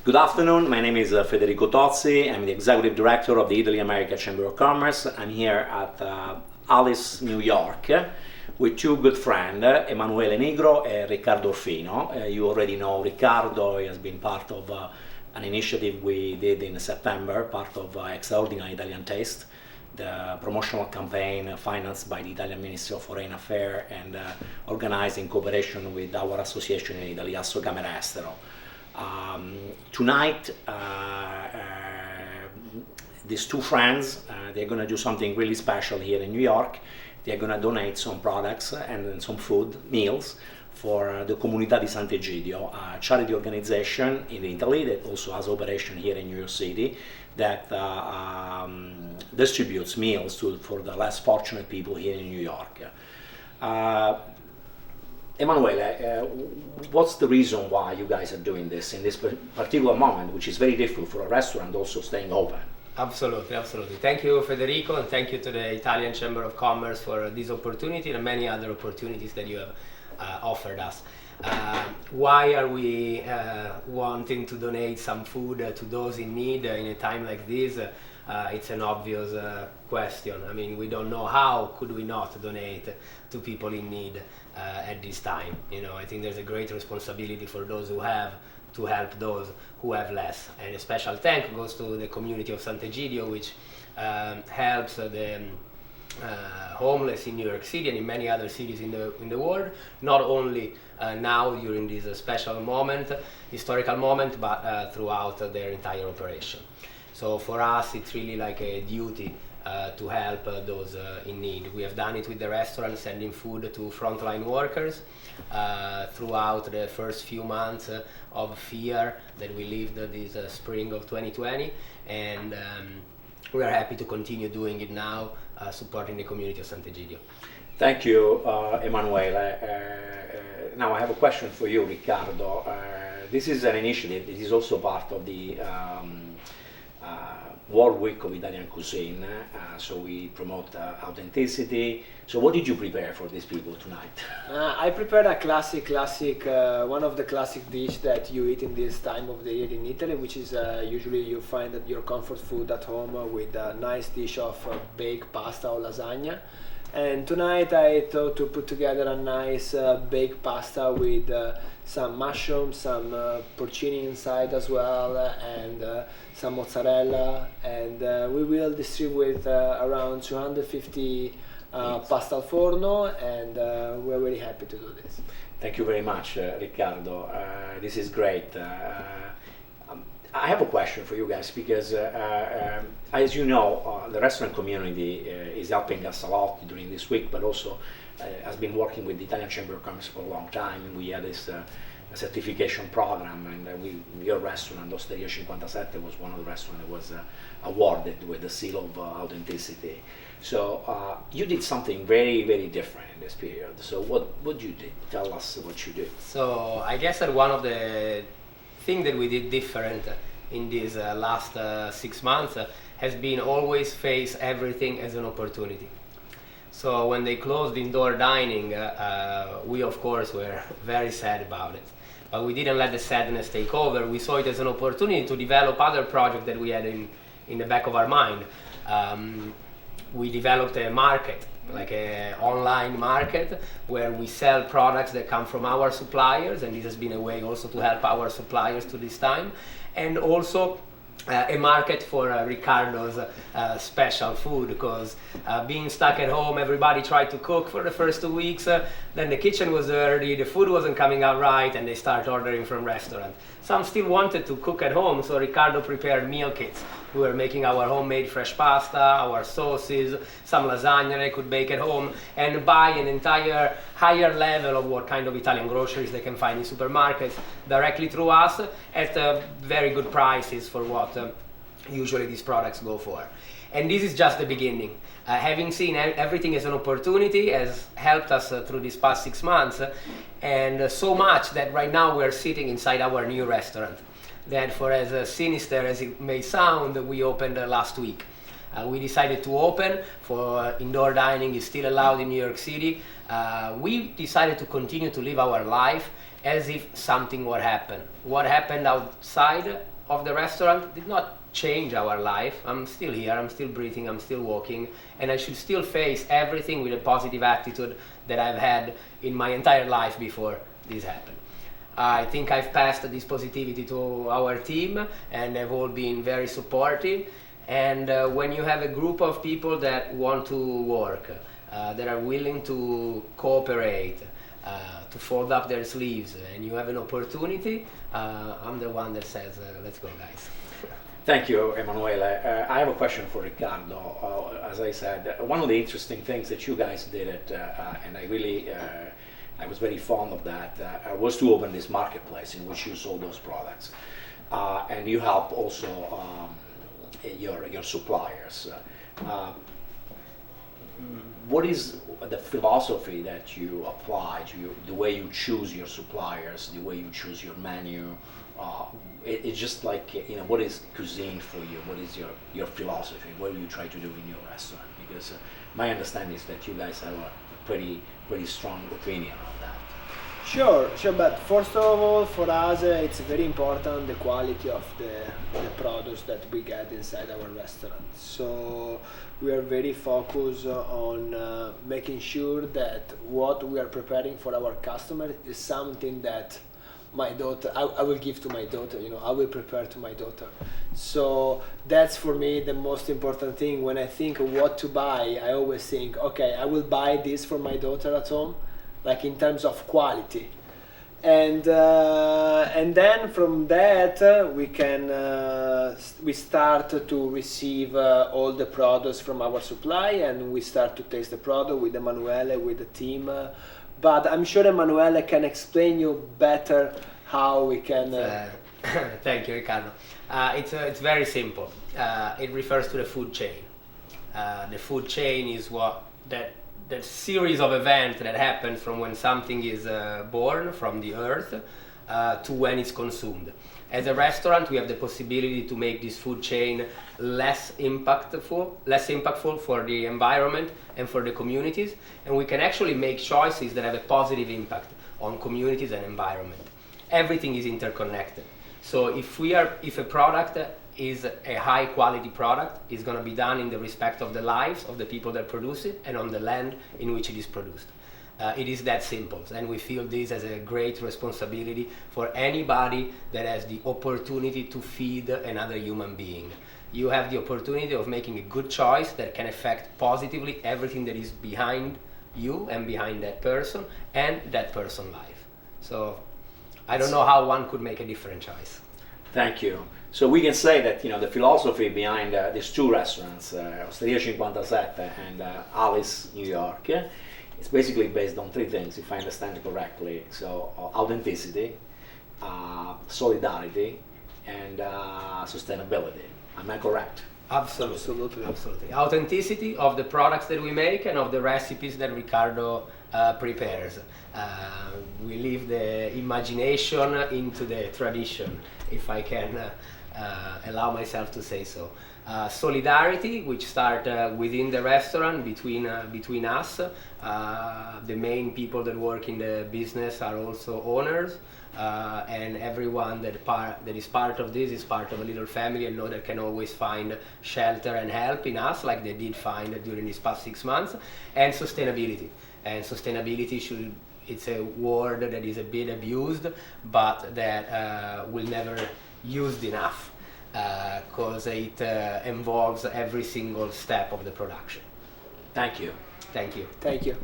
Good afternoon, my name is Federico Tozzi. I'm the Executive Director of the Italy-America Chamber of Commerce. I'm here at Alice, New York, with two good friends, Emanuele Nigro and Riccardo Orfino. You already know Riccardo. He has been part of an initiative we did in September, part of Extraordinary Italian Taste, the promotional campaign financed by the Italian Ministry of Foreign Affairs and organized in cooperation with our association in Italy, Assocamera Estero. Tonight, these two friends, they're going to do something really special here in New York. They're going to donate some products and some food, meals, for the Comunità di Sant'Egidio, a charity organization in Italy that also has operation here in New York City that distributes meals for the less fortunate people here in New York. Emanuele, what's the reason why you guys are doing this in this particular moment, which is very difficult for a restaurant also staying open? Absolutely, absolutely. Thank you, Federico, and thank you to the Italian Chamber of Commerce for this opportunity and many other opportunities that you have offered us. Why are we wanting to donate some food to those in need in a time like this? It's an obvious question. I mean, we don't know how could we not donate to people in need at this time. You know, I think there's a great responsibility for those who have to help those who have less. And a special thank goes to the community of Sant'Egidio, which helps the homeless in New York City and in many other cities in the world, not only now during this special moment, historical moment, but throughout their entire operation. So for us, it's really like a duty to help those in need. We have done it with the restaurant, sending food to frontline workers throughout the first few months of fear that we lived this spring of 2020, and we are happy to continue doing it now, supporting the community of Sant'Egidio. Thank you, Emanuele. Now I have a question for you, Riccardo. This is an initiative. This is also part of the World Week of Italian Cuisine, so we promote authenticity. So what did you prepare for these people tonight? I prepared a classic, one of the classic dish that you eat in this time of the year in Italy, which is usually you find that your comfort food at home with a nice dish of baked pasta or lasagna. And tonight I thought to put together a nice baked pasta with some mushrooms, some porcini inside as well, and some mozzarella, and we will distribute around 250 pasta al forno, and we're very happy to do this. Thank you very much, Riccardo. This is great. I have a question for you guys because, as you know, the restaurant community is helping us a lot during this week, but also has been working with the Italian Chamber of Commerce for a long time. And we had this certification program, and your restaurant, Osteria 57, was one of the restaurants that was awarded with the seal of authenticity. So you did something very, very different in this period. So what you did? Tell us what you did. So I guess that one of the thing that we did different in these last 6 months has been always face everything as an opportunity. So when they closed indoor dining, we of course were very sad about it, but we didn't let the sadness take over. We saw it as an opportunity to develop other projects that we had in the back of our mind. We developed a market, like an online market, where we sell products that come from our suppliers, and this has been a way also to help our suppliers to this time, and also a market for Riccardo's special food, because being stuck at home, everybody tried to cook for the first 2 weeks, then the kitchen was dirty, the food wasn't coming out right, and they start ordering from restaurant. Some still wanted to cook at home, so Riccardo prepared meal kits. We were making our homemade fresh pasta, our sauces, some lasagna they could bake at home, and buy an entire higher level of what kind of Italian groceries they can find in supermarkets directly through us at very good prices for what usually these products go for. And this is just the beginning. Having seen everything as an opportunity has helped us through these past 6 months, and so much that right now we're sitting inside our new restaurant. That, for as sinister as it may sound, we opened last week. We decided to open, for indoor dining is still allowed in New York City. We decided to continue to live our life as if something would happen. What happened outside of the restaurant did not change our life. I'm still here, I'm still breathing, I'm still walking, and I should still face everything with a positive attitude that I've had in my entire life before this happened. I think I've passed this positivity to our team, and they've all been very supportive. And when you have a group of people that want to work, that are willing to cooperate, to fold up their sleeves, and you have an opportunity, I'm the one that says, let's go, guys. Thank you, Emanuele. I have a question for Riccardo. As I said, one of the interesting things that you guys did, and I was very fond of that, was to open this marketplace in which you sold those products. And you help also your suppliers. What is the philosophy that you apply to the way you choose your suppliers, the way you choose your menu? It's just like, what is cuisine for you? What is your philosophy? What do you try to do in your restaurant? Because my understanding is that you guys have a pretty strong opinion on that. Sure, but first of all, for us, it's very important the quality of the products that we get inside our restaurant. So we are very focused on making sure that what we are preparing for our customer is something that my daughter, I will give to my daughter, I will prepare to my daughter. So that's for me the most important thing. When I think of what to buy, I always think, okay, I will buy this for my daughter at home, like in terms of quality. And then from that we start to receive all the products from our supply, and we start to taste the product with Emanuele, with the team. But I'm sure Emanuele can explain you better how we can. Thank you, Riccardo. It's very simple. It refers to the food chain. The food chain is that series of events that happen from when something is born from the earth to when it's consumed. As a restaurant, we have the possibility to make this food chain less impactful for the environment and for the communities, and we can actually make choices that have a positive impact on communities and environment. Everything is interconnected. So if a product is a high quality product, it's going to be done in the respect of the lives of the people that produce it and on the land in which it is produced. It is that simple, and we feel this as a great responsibility for anybody that has the opportunity to feed another human being. You have the opportunity of making a good choice that can affect positively everything that is behind you and behind that person and that person's life. So I don't know how one could make a different choice. Thank you. So we can say that the philosophy behind these two restaurants, Osteria 57 and Alice, New York, it's basically based on three things, if I understand correctly. So authenticity, solidarity, and sustainability. Am I correct? Absolutely. Authenticity of the products that we make and of the recipes that Riccardo prepares. We leave the imagination into the tradition, if I can allow myself to say so. Solidarity, which starts within the restaurant, between us. The main people that work in the business are also owners, and everyone that is part of this is part of a little family, and know that can always find shelter and help in us, like they did find during these past 6 months. And sustainability. And sustainability it's a word that is a bit abused, but that will never used enough, because it involves every single step of the production. Thank you. Thank you. Thank you.